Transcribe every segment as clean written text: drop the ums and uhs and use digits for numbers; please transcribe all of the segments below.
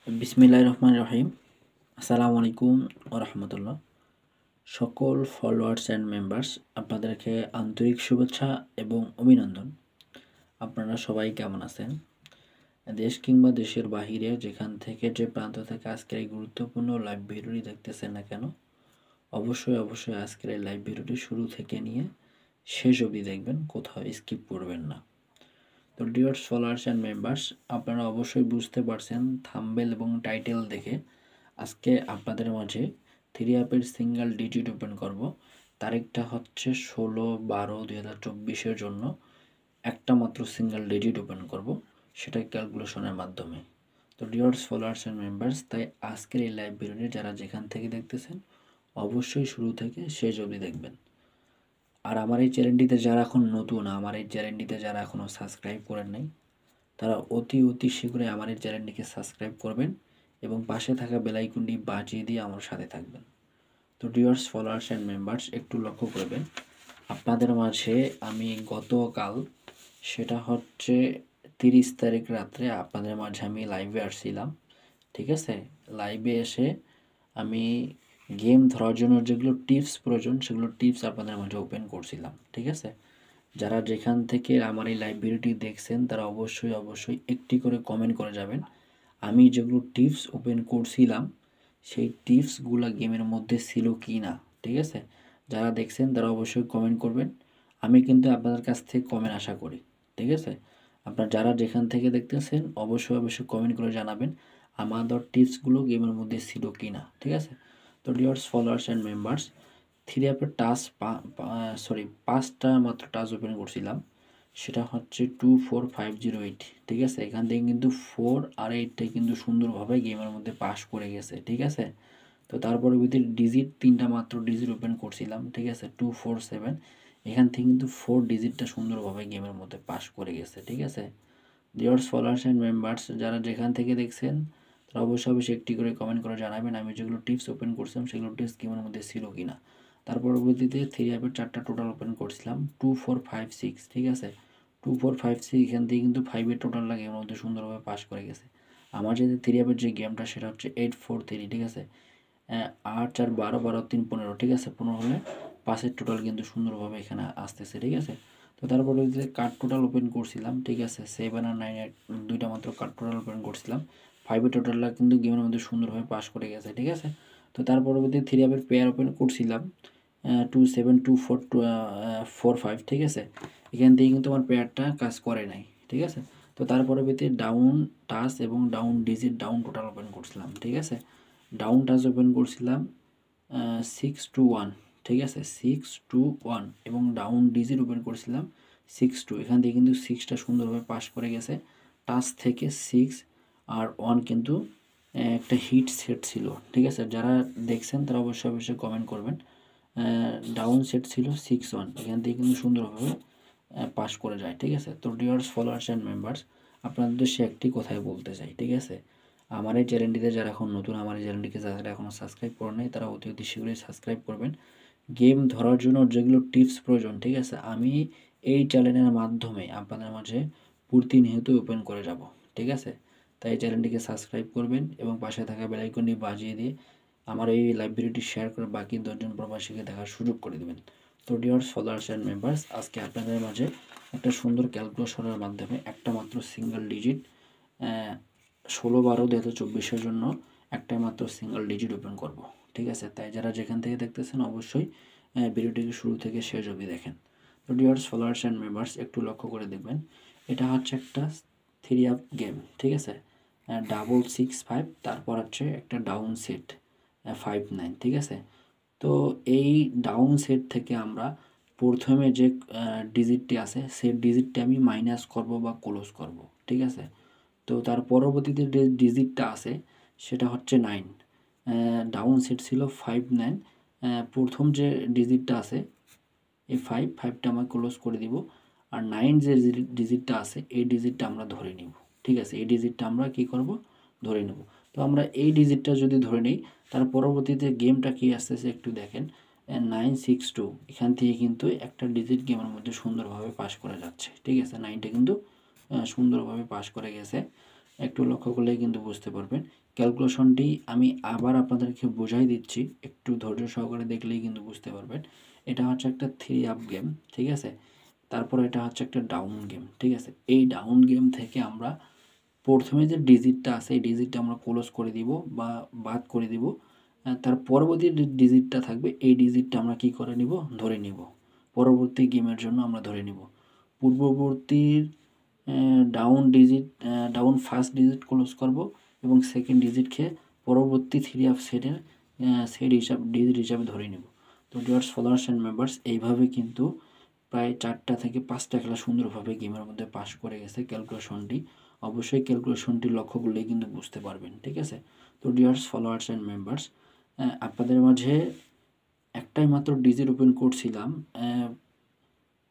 বিসমিল্লাহির রহমানির রহিম। আসসালামু আলাইকুম ওয়া রাহমাতুল্লাহ। সকল ফলোয়ার্স অ্যান্ড মেম্বার্স আপনাদেরকে আন্তরিক শুভেচ্ছা এবং অভিনন্দন। আপনারা সবাই কেমন আছেন? দেশ কিংবা দেশের বাহিরে যেখান থেকে যে প্রান্ত থেকে আজকের এই গুরুত্বপূর্ণ লাইভ ভিডিওটি দেখতেছেন না কেন, অবশ্যই আজকের এই লাইভ ভিডিওটি শুরু থেকে নিয়ে শেষ অবধি দেখবেন, কোথাও স্কিপ করবেন না। তো ডিয়ার্স ফলোয়ার্স অ্যান্ড মেম্বার্স, আপনারা অবশ্যই বুঝতে পারছেন থাম্বনেল এবং টাইটেল দেখে আজকে আপনাদের মাঝে থ্রি অ্যাপের সিঙ্গেল ডিজিট ওপেন করব। তারিখটা হচ্ছে 16/12/2024 জন্য একটা মাত্র সিঙ্গেল ডিজিট ওপেন করব, সেটা ক্যালকুলেশনের মাধ্যমে। তো ডিয়ার্স ফলোয়ার্স অ্যান্ড মেম্বার্স, তাই আজকের এই লাইভ ভিডিওটি যারা যেখান থেকে দেখতেছেন অবশ্যই শুরু থেকে শেষ অবধি দেখবেন। আর আমার এই চ্যানেলটিতে যারা এখন নতুন, আমার এই চ্যানেলটিতে যারা এখনও সাবস্ক্রাইব করেন নাই, তারা অতি শীঘ্রই আমার এই চ্যানেলটিকে সাবস্ক্রাইব করবেন এবং পাশে থাকা বেল আইকনটি বাজিয়ে দিয়ে আমার সাথে থাকবেন। তো ডিয়ার্স ফলোয়ার্স অ্যান্ড মেম্বার্স, একটু লক্ষ্য করবেন, আপনাদের মাঝে আমি গতকাল, সেটা হচ্ছে 30 তারিখ রাত্রে আপনাদের মাঝে আমি লাইভে আসছিলাম। ঠিক আছে, লাইভে এসে আমি গেম ধরার জন্য যেগুলো টিপস প্রয়োজন সেগুলো টিপস আপনাদের মাঝে ওপেন করছিলাম। ঠিক আছে, যারা যেখান থেকে আমার এই লাইভ ভিডিওটি দেখছেন তারা অবশ্যই একটি করে কমেন্ট করে যাবেন আমি যেগুলো টিপস ওপেন করছিলাম সেই টিপসগুলো গেমের মধ্যে ছিল কি না। ঠিক আছে, যারা দেখছেন তারা অবশ্যই কমেন্ট করবেন। আমি কিন্তু আপনাদের কাছ থেকে কমেন্ট আশা করি। ঠিক আছে, আপনারা যারা যেখান থেকে দেখতেছেন অবশ্যই কমেন্ট করে জানাবেন আমাদের টিপসগুলো গেমের মধ্যে ছিল কি না। ঠিক আছে, তো dears followers and members, three অ্যাপের টাচ পাঁচটা মাত্র টাচ ওপেন করছিলাম, সেটা হচ্ছে 24508। ঠিক আছে, এখান থেকে কিন্তু 4 আর 8টাই কিন্তু সুন্দরভাবে গেমের মধ্যে পাস করে গেছে। ঠিক আছে, তো তারপরে ভিতরে ডিজিট তিনটা মাত্র ডিজিট ওপেন করছিলাম। ঠিক আছে, 247, এখান থেকে কিন্তু 4 ডিজিটটা সুন্দরভাবে গেমের মধ্যে পাস করে গেছে। ঠিক আছে, ডিয়ার্স ফলোয়ার্স অ্যান্ড মেম্বার্স, যারা যেখান থেকে দেখছেন তারা অবশ্যই একটি করে কমেন্ট করে জানাবেন আমি যেগুলো টিপস ওপেন করছিলাম সেগুলো টিপস গেমের মধ্যে ছিল কি না। তার পরবর্তীতে থ্রি অ্যাপের চারটা টোটাল ওপেন করছিলাম 2456। ঠিক আছে, 2456, এখান থেকে কিন্তু 5-এর টোটালটা গেমের মধ্যে সুন্দরভাবে পাস করে গেছে। আমার যদি থ্রি অ্যাপের যে গেমটা সেটা হচ্ছে 843। ঠিক আছে, 8 4 12 12 3 15। ঠিক আছে, 15 হলে 5-এর টোটাল কিন্তু সুন্দরভাবে এখানে আসতেছে। ঠিক আছে, তো তারপরে যে কার্ড টোটাল ওপেন করছিলাম, ঠিক আছে, 7 আর 9 এর দুইটা মাত্র কার্ড টোটাল ওপেন করছিলাম, 5-এর টোটালটা কিন্তু গেমের মধ্যে সুন্দরভাবে পাস করে গেছে। ঠিক আছে, তো তার পরবর্তী থ্রি অ্যাপের পেয়ার ওপেন করছিলাম 272445। ঠিক আছে, এখান থেকে কিন্তু আমার পেয়ারটা কাজ করে নাই। ঠিক আছে, তো তার পরবর্তী ডাউন টাচ এবং down digit down total open করছিলাম। ঠিক আছে, ডাউন টাচ ওপেন করছিলাম 621। ঠিক আছে, 621 এবং ডাউন ডিজিট ওপেন করছিলাম 62। এখান থেকে কিন্তু 6টা সুন্দরভাবে পাস করে গেছে। টাচ থেকে 6 আর 1 কিন্তু একটা হিট সেট ছিল। ঠিক আছে, যারা দেখছেন তারা অবশ্যই কমেন্ট করবেন। ডাউন সেট ছিল 6-1, এখান থেকে কিন্তু সুন্দরভাবে পাস করে যায়। ঠিক আছে, তো ডিয়ার্স ফলোয়ার্স অ্যান্ড মেম্বার্স, আপনাদের উদ্দেশ্যে একটি কথাই বলতে চাই। ঠিক আছে, আমার এই চ্যানেলটিতে যারা এখন নতুন, আমার এই চ্যানেলটিকে যারা এখনও সাবস্ক্রাইব করেন নাই তারা অতি শীঘ্রই সাবস্ক্রাইব করবেন। গেম ধরার জন্য যেগুলো টিপস প্রয়োজন, ঠিক আছে, আমি এই চ্যানেলের মাধ্যমে আপনাদের মাঝে প্রতিনিয়ত ওপেন করে যাব। ঠিক আছে, তাই চ্যানেলটিকে সাবস্ক্রাইব করবেন এবং পাশে থাকা বেল আইকনটি বাজিয়ে দিয়ে আমার এই লাইভ ভিডিওটি শেয়ার করে বাকি 10জন প্রবাসীকে দেখার সুযোগ করে দেবেন। তো ডিয়ার্স ফলোয়ার্স অ্যান্ড মেম্বার্স, আজকে আপনাদের মাঝে একটা সুন্দর ক্যালকুলেশনের মাধ্যমে একটা মাত্র সিঙ্গেল ডিজিট 16/12/2024 জন্য একটাই মাত্র সিঙ্গেল ডিজিট ওপেন করব। ঠিক আছে, তাই যারা যেখান থেকে দেখতেছেন অবশ্যই ভিডিওটিকে শুরু থেকে শেষ অবধি দেখেন। তো ডিয়ার্স ফলোয়ার্স অ্যান্ড মেম্বার্স, একটু লক্ষ্য করে দেখবেন, এটা হচ্ছে একটা থ্রি আপ গেম। ঠিক আছে, 665, তারপর হচ্ছে একটা ডাউন সেট 59। ঠিক আছে, তো এই ডাউন সেট থেকে আমরা প্রথমে যে ডিজিটটি আছে সেই ডিজিটটি আমি মাইনাস করব বা ক্লোজ করব। ঠিক আছে, তো তার পরবর্তীতে যে ডিজিটটা আছে সেটা হচ্ছে 9। ডাউন সেট ছিল 59, প্রথম যে ডিজিটটা আছে এই 5টা আমরা ক্লোজ করে দিব, আর 9 যে ডিজিটটা আছে এই ডিজিটটা আমরা ধরে নিব। ঠিক আছে, এই ডিজিটটা আমরা কি করব, ধরে নেব। তো আমরা এই ডিজিটটা যদি ধরে নিই, তার পরবর্তীতে গেমটা কি আসতেছে একটু দেখেন, 962, এখান থেকে কিন্তু একটা ডিজিট গেমের মধ্যে সুন্দরভাবে পাস করে যাচ্ছে। ঠিক আছে, 9টা কিন্তু সুন্দরভাবে পাস করে গেছে। একটু লক্ষ্য করলেই কিন্তু বুঝতে পারবেন। ক্যালকুলেশনটি আমি আবার আপনাদেরকে বোঝাই দিচ্ছি, একটু ধৈর্য সহকারে দেখলেই কিন্তু বুঝতে পারবেন। এটা হচ্ছে একটা 3 আপ গেম, ঠিক আছে? তারপর এটা হচ্ছে একটা ডাউন গেম, ঠিক আছে? এই ডাউন গেম থেকে আমরা প্রথমে যে ডিজিটটা আছে এই ডিজিটটা আমরা ক্লোজ করে দিব বা বাদ করে দিব। তার পরবর্তী ডিজিটটা থাকবে এই ডিজিটটা আমরা কি করে নিব, ধরে নিব। পরবর্তী গেমের জন্য আমরা ধরে নিব। পূর্ববর্তীর ডাউন ফার্স্ট ডিজিট ক্লোজ করব এবং সেকেন্ড ডিজিট খেয়ে পরবর্তী 3 আপ সেটের সেট ডিজিট হিসাবে ধরে নিব। তো ডিয়ার্স ফলোয়ার্স অ্যান্ড মেম্বার্স, এইভাবে কিন্তু প্রায় 4টা থেকে 5টা খেলা সুন্দরভাবে গেমের মধ্যে পাস করে গেছে ক্যালকুলেশনটি। অবশ্যই ক্যালকুলেশনটি লক্ষ্য করলেই কিন্তু বুঝতে পারবেন, ঠিক আছে? তো ডিয়ার্স ফলোয়ার্স অ্যান্ড মেম্বার্স, আপনাদের মাঝে একটাই মাত্র ডিজিট ওপেন করছিলাম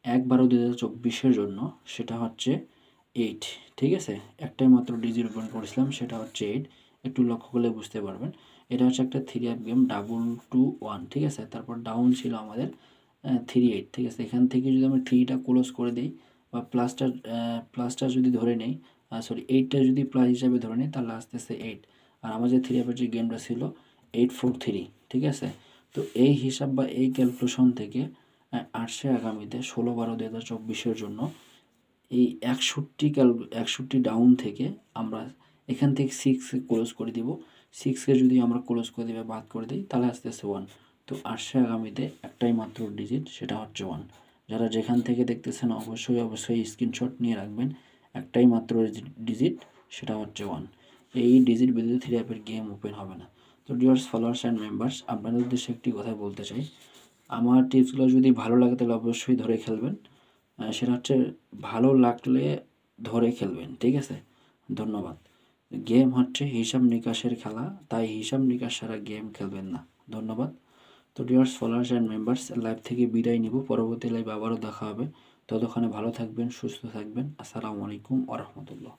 1/12/2024 জন্য, সেটা হচ্ছে 8, ঠিক আছে? একটাই মাত্র ডিজিট ওপেন করেছিলাম, সেটা হচ্ছে 8। একটু লক্ষ্য করলে বুঝতে পারবেন। এটা হচ্ছে একটা 3 আপ গেম 221, ঠিক আছে? তারপর ডাউন ছিল আমাদের 38, ঠিক আছে? এখান থেকে যদি আমরা 3টা ক্লোজ করে দিই বা প্লাসটা যদি ধরে নেই, সরি 8টা যদি প্লাস হিসাবে ধরে নিই তাহলে আসতেছে 8। আর আমাদের 3 আপের যে গেমটা ছিল 843, ঠিক আছে? তো এই হিসাব বা এই ক্যালকুলেশন থেকে আসছে আগামীতে 16/12/2024 জন্য এই 61 ডাউন থেকে আমরা এখান থেকে 6 ক্লোজ করে দিব। 6কে যদি আমরা ক্লোজ করে দিই বা বাদ করে দিই তাহলে আসতেছে 1। তো আসছে আগামীতে একটাই মাত্র ডিজিট, সেটা হচ্ছে 1। যারা যেখান থেকে দেখতেছেন অবশ্যই স্ক্রিনশট নিয়ে রাখবেন। একটাই মাত্র ডিজিট, সেটা হচ্ছে 1। এই ডিজিট ব্যতীত 3 অ্যাপের গেম ওপেন হবে না। তো ডিয়ার্স ফলোয়ার্স অ্যান্ড মেম্বার্স, আপনাদের উদ্দেশ্যে একটি কথা বলতে চাই। আমার টিপসগুলো যদি ভালো লাগে তাহলে অবশ্যই ধরে খেলবেন। সেটা হচ্ছে ভালো লাগলে ধরে খেলবেন, ঠিক আছে? ধন্যবাদ। গেম হচ্ছে হিসাব নিকাশের খেলা, তাই হিসাব নিকাশ ছাড়া গেম খেলবেন না। ধন্যবাদ। তো dears followers and members, live থেকে বিদায় নিব। পরবর্তী লাইভ আবারও দেখা হবে। ততক্ষণে ভালো থাকবেন, সুস্থ থাকবেন। আসসালামু আলাইকুম ওয়া রাহমাতুল্লাহ।